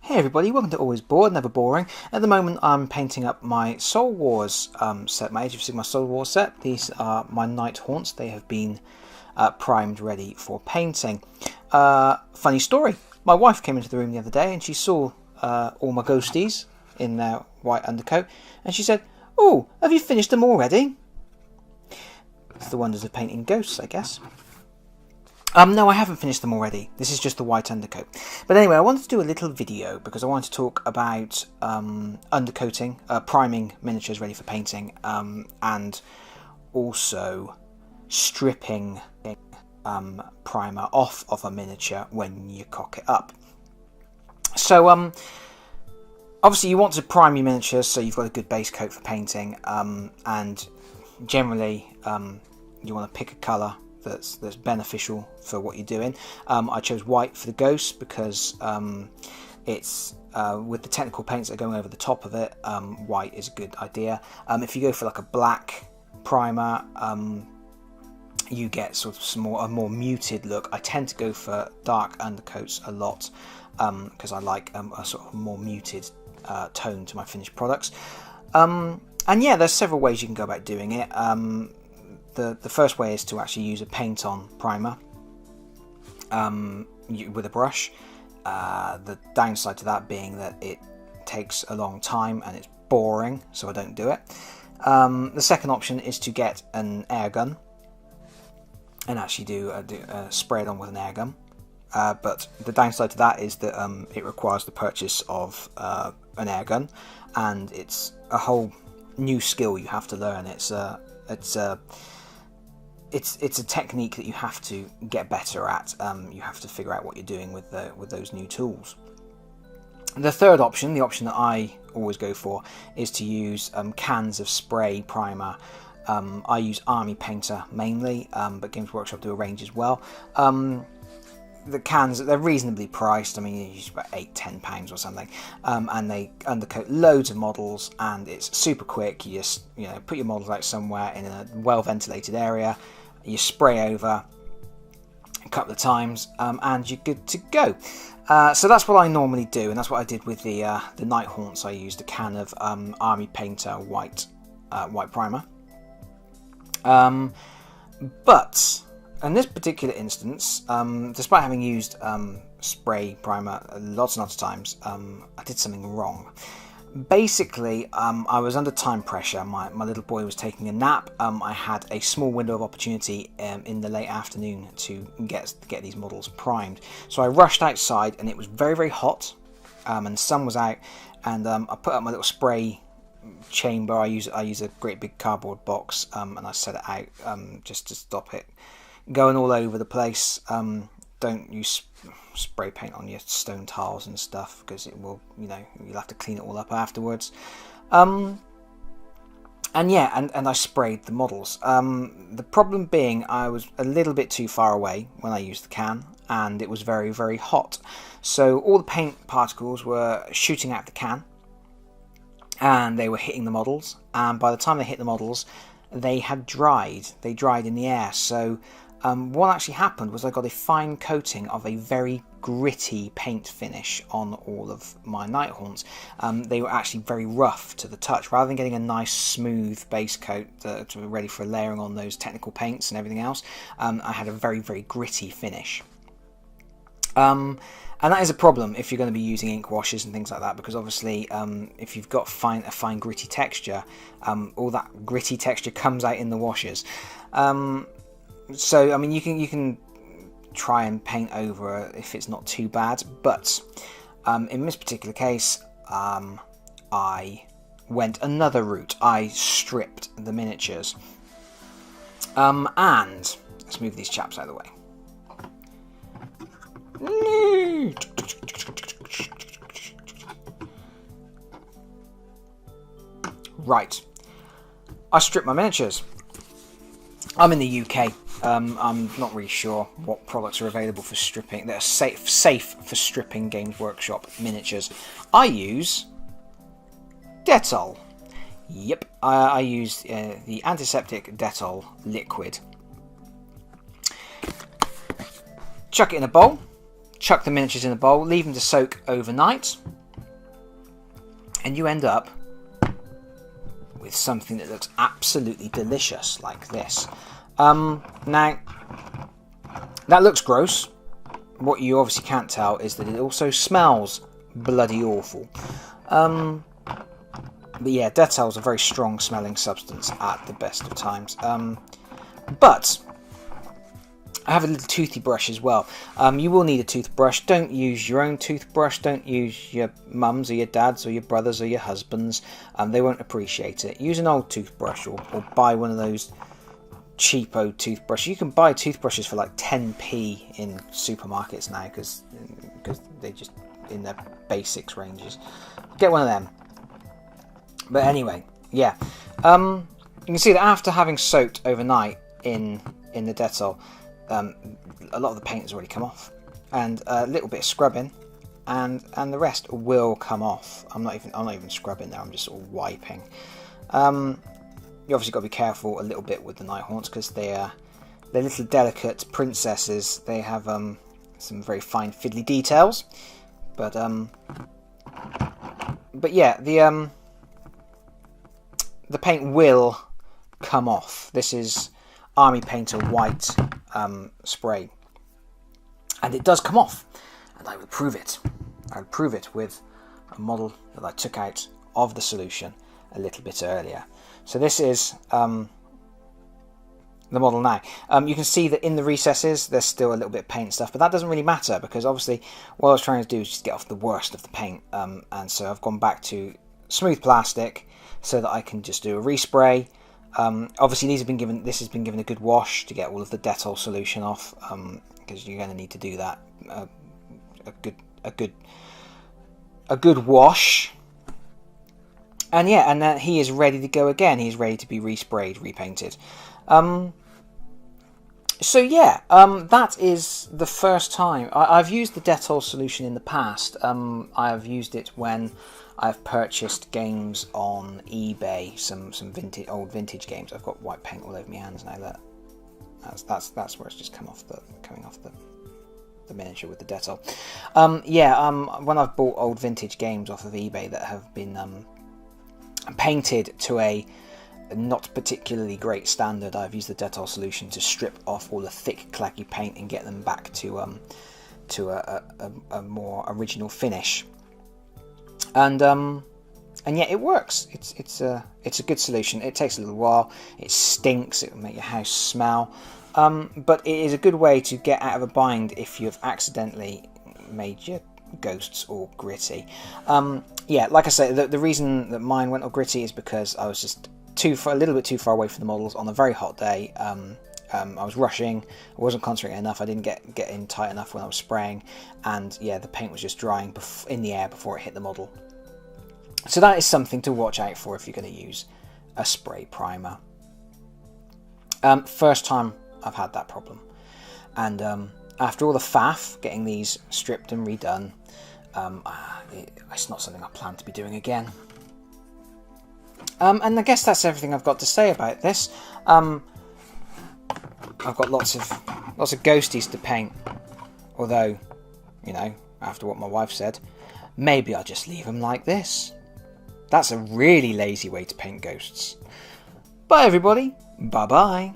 Hey everybody, welcome to Always Bored, Never Boring. At the moment I'm painting up my Soul Wars set, my Age of Sigmar Soul Wars set. These are my Night Haunts. They have been primed, ready for painting. Funny story, my wife came into the room the other day and she saw all my ghosties in their white undercoat and she said, "Oh, have you finished them already?" It's the wonders of painting ghosts, I guess. No, I haven't finished them already. This is just the white undercoat. But anyway, I wanted to do a little video because I wanted to talk about undercoating, priming miniatures ready for painting, and also stripping primer off of a miniature when you cock it up. So, obviously you want to prime your miniatures so you've got a good base coat for painting, and generally you want to pick a colour that's beneficial for what you're doing. I chose white for the ghost because it's with the technical paints that are going over the top of it, white is a good idea. If you go for like a black primer, you get sort of a more muted look. I tend to go for dark undercoats a lot because I like a sort of more muted tone to my finished products. And yeah, there's several ways you can go about doing it. The first way is to actually use a paint-on primer with a brush. The downside to that being that it takes a long time and it's boring, so I don't do it. The second option is to get an air gun and actually spray it on with an air gun. But the downside to that is that it requires the purchase of an air gun, and it's a whole new skill you have to learn. It's a technique that you have to get better at. You have to figure out what you're doing with those new tools. The third option, the option that I always go for, is to use cans of spray primer. I use Army Painter mainly, but Games Workshop do a range as well. The cans, they're reasonably priced. I mean, you use about £8-10 or something, and they undercoat loads of models, and it's super quick. You just put your models out somewhere in a well ventilated area, you spray over a couple of times, and you're good to go. So that's what I normally do, and that's what I did with the Night Haunts. I used a can of Army Painter white primer, but in this particular instance, despite having used spray primer lots and lots of times, I did something wrong. Basically, I was under time pressure. My little boy was taking a nap. I had a small window of opportunity in the late afternoon to get these models primed. So I rushed outside, and it was very, very hot, and the sun was out. And I put up my little spray chamber. I use a great big cardboard box, and I set it out just to stop it going all over the place. Don't use spray paint on your stone tiles and stuff because it will, you'll have to clean it all up afterwards. And yeah, and I sprayed the models. The problem being I was a little bit too far away when I used the can, and it was very, very hot. So all the paint particles were shooting out the can, and they were hitting the models. And by the time they hit the models, they had dried. They dried in the air. So what actually happened was I got a fine coating of a very gritty paint finish on all of my Night Haunts. They were actually very rough to the touch. Rather than getting a nice smooth base coat to be ready for layering on those technical paints and everything else, I had a very, very gritty finish. And that is a problem if you're going to be using ink washes and things like that, because obviously if you've got a fine gritty texture, all that gritty texture comes out in the washes. So I mean, you can try and paint over if it's not too bad, but in this particular case, I went another route. I stripped the miniatures, and let's move these chaps out of the way. Right, I stripped my miniatures. I'm in the UK. I'm not really sure what products are available for stripping that are safe for stripping Games Workshop miniatures. I use Dettol. Yep, I use the antiseptic Dettol liquid. Chuck it in a bowl. chuck the miniatures in a bowl, leave them to soak overnight. And you end up with something that looks absolutely delicious like this. Now, that looks gross. What you obviously can't tell is that it also smells bloody awful. But yeah, Dettol is a very strong smelling substance at the best of times. But I have a little toothy brush as well. You will need a toothbrush. Don't use your own toothbrush. Don't use your mum's or your dad's or your brother's or your husband's. They won't appreciate it. Use an old toothbrush or buy one of those cheapo toothbrushes. You can buy toothbrushes for like 10p in supermarkets now because they're just in their basics ranges. Get one of them. But anyway, yeah. You can see that after having soaked overnight in the Dettol, a lot of the paint has already come off, and a little bit of scrubbing, and the rest will come off. I'm not even scrubbing there. I'm just sort of wiping. You obviously got to be careful a little bit with the Nighthawks because they're little delicate princesses. They have some very fine fiddly details, but yeah, the paint will come off. This is Army Painter White spray, and it does come off, and I will prove it. I'll prove it with a model that I took out of the solution a little bit earlier. So this is the model now. You can see that in the recesses there's still a little bit of paint and stuff, but that doesn't really matter because obviously what I was trying to do is just get off the worst of the paint, and so I've gone back to smooth plastic so that I can just do a respray. Obviously this has been given a good wash to get all of the Dettol solution off, because you're going to need to do that. A good wash. And yeah, and then he is ready to go again. He's ready to be resprayed, repainted. So yeah, that is the first time. I've used the Dettol solution in the past. I have used it when I've purchased games on eBay, some old vintage games. I've got white paint all over my hands now. That's where it's just coming off the miniature with the Dettol. When I've bought old vintage games off of eBay that have been painted to a not particularly great standard, I've used the Dettol solution to strip off all the thick claggy paint and get them back to a more original finish. And yeah, it works. It's a good solution. It takes a little while. It stinks. It will make your house smell. But it is a good way to get out of a bind if you've accidentally made your ghosts all gritty. Yeah, like I say, the reason that mine went all gritty is because I was just a little bit too far away from the models on a very hot day. I was rushing, I wasn't concentrating enough, I didn't get in tight enough when I was spraying, and yeah, the paint was just drying in the air before it hit the model. So that is something to watch out for if you're going to use a spray primer. First time I've had that problem, and after all the faff getting these stripped and redone, it's not something I plan to be doing again. And I guess that's everything I've got to say about this. I've got lots of ghosties to paint, although, you know, after what my wife said, maybe I'll just leave them like this. That's a really lazy way to paint ghosts. Bye everybody, bye bye.